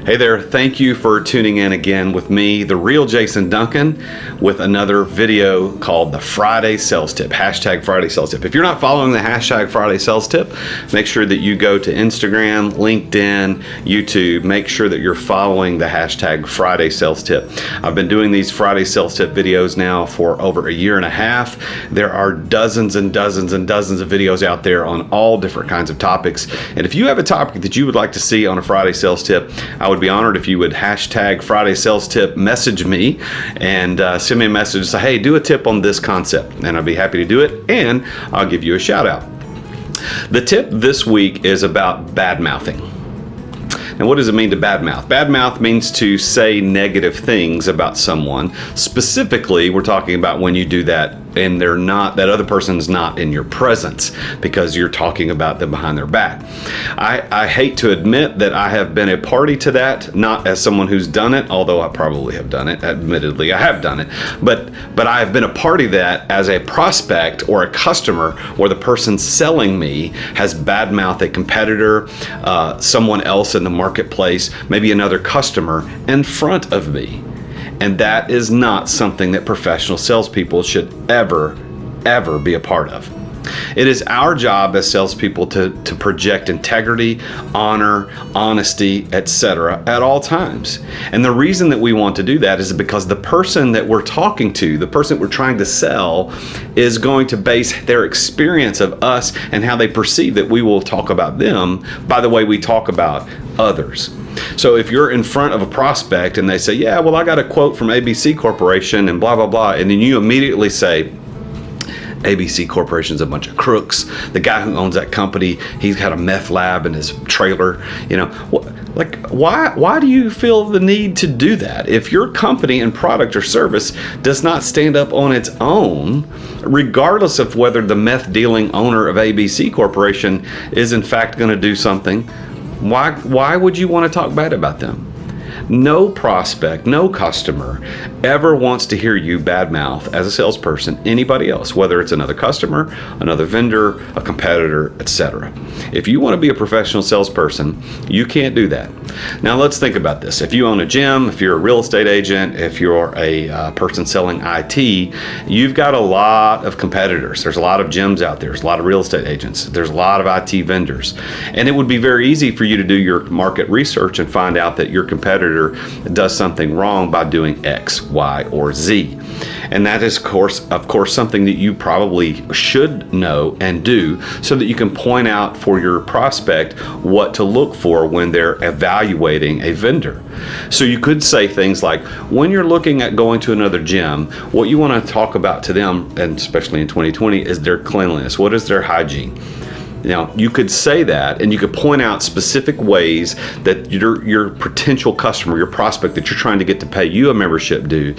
Hey there, thank you for tuning in again with me, the real Jason Duncan, with another video called the Friday Sales Tip, hashtag Friday Sales Tip. If you're not following the hashtag Friday Sales Tip, make sure that you go to Instagram, LinkedIn, YouTube. Make sure that you're following the hashtag Friday Sales Tip. I've been doing these Friday Sales Tip videos now for over a year and a half. There are dozens and dozens and dozens of videos out there on all different kinds of topics. And if you have a topic that you would like to see on a Friday Sales Tip, I would be honored if you would hashtag Friday Sales Tip, message me, and send me a message and say, hey, do a tip on this concept. And I'll be happy to do it, and I'll give you a shout out. The tip this week is about bad mouthing. And what does it mean to badmouth? Badmouth means to say negative things about someone. Specifically, we're talking about when you do that and they're not, that other person's not in your presence because you're talking about them behind their back. I hate to admit that I have been a party to that, not as someone who's done it, although I probably have done it, admittedly, I have done it, but I have been a party to that as a prospect or a customer where the person selling me has badmouthed a competitor, someone else in the marketplace, maybe another customer in front of me. And that is not something that professional salespeople should ever be a part of. It is our job as salespeople to project integrity, honor, honesty, etc. at all times. And the reason that we want to do that is because the person that we're talking to, the person that we're trying to sell, is going to base their experience of us and how they perceive that we will talk about them by the way we talk about others. So if you're in front of a prospect and they say, yeah, well, I got a quote from ABC Corporation and blah, blah, blah, and then you immediately say, ABC Corporation's a bunch of crooks. The guy who owns that company, he's got a meth lab in his trailer. You know, why do you feel the need to do that? If your company and product or service does not stand up on its own, regardless of whether the meth dealing owner of ABC Corporation is in fact going to do something, why would you want to talk bad about them? No prospect, no customer ever wants to hear you badmouth as a salesperson anybody else, whether it's another customer, another vendor, a competitor, etc. If you want to be a professional salesperson, you can't do that. Now let's think about this. If you own a gym, if you're a real estate agent, if you're a person selling IT, you've got a lot of competitors. There's a lot of gyms out there. There's a lot of real estate agents. There's a lot of IT vendors. And it would be very easy for you to do your market research and find out that your competitor does something wrong by doing X, Y, or Z. And that is, of course, something that you probably should know and do so that you can point out for your prospect what to look for when they're evaluating a vendor. So you could say things like, when you're looking at going to another gym, what you want to talk about to them, and especially in 2020, is their cleanliness. What is their hygiene? Now, you could say that, and you could point out specific ways that your potential customer, your prospect that you're trying to get to pay you a membership due,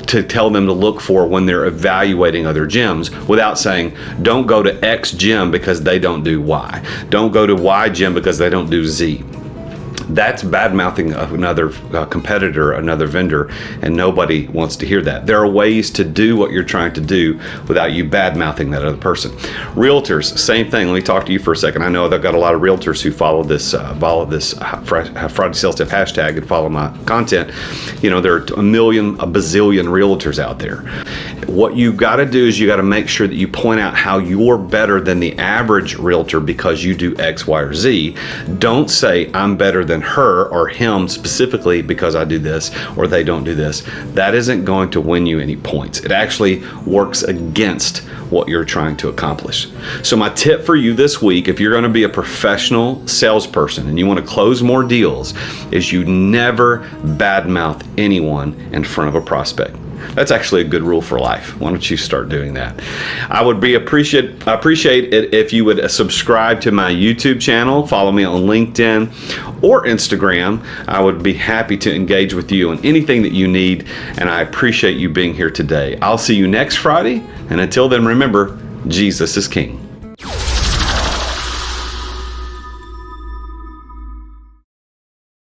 to tell them to look for when they're evaluating other gyms, without saying, don't go to X gym because they don't do Y. Don't go to Y gym because they don't do Z. That's bad-mouthing of another competitor, another vendor, and nobody wants to hear that. There are ways to do what you're trying to do without you bad-mouthing that other person. Realtors, same thing. Let me talk to you for a second. I know I've got a lot of realtors who follow this Friday Sales Tip hashtag and follow my content. You know, there are a bazillion realtors out there. What you got to do is you got to make sure that you point out how you're better than the average realtor because you do X, Y, or Z. Don't say, I'm better than her or him specifically because I do this or they don't do this. That isn't going to win you any points. It actually works against what you're trying to accomplish. So my tip for you this week, if you're going to be a professional salesperson and you want to close more deals, is you never badmouth anyone in front of a prospect. That's actually a good rule for life. Why don't you start doing that? I would appreciate it if you would subscribe to my YouTube channel, follow me on LinkedIn or Instagram. I would be happy to engage with you on anything that you need, and I appreciate you being here today. I'll see you next Friday, and until then, remember, Jesus is King.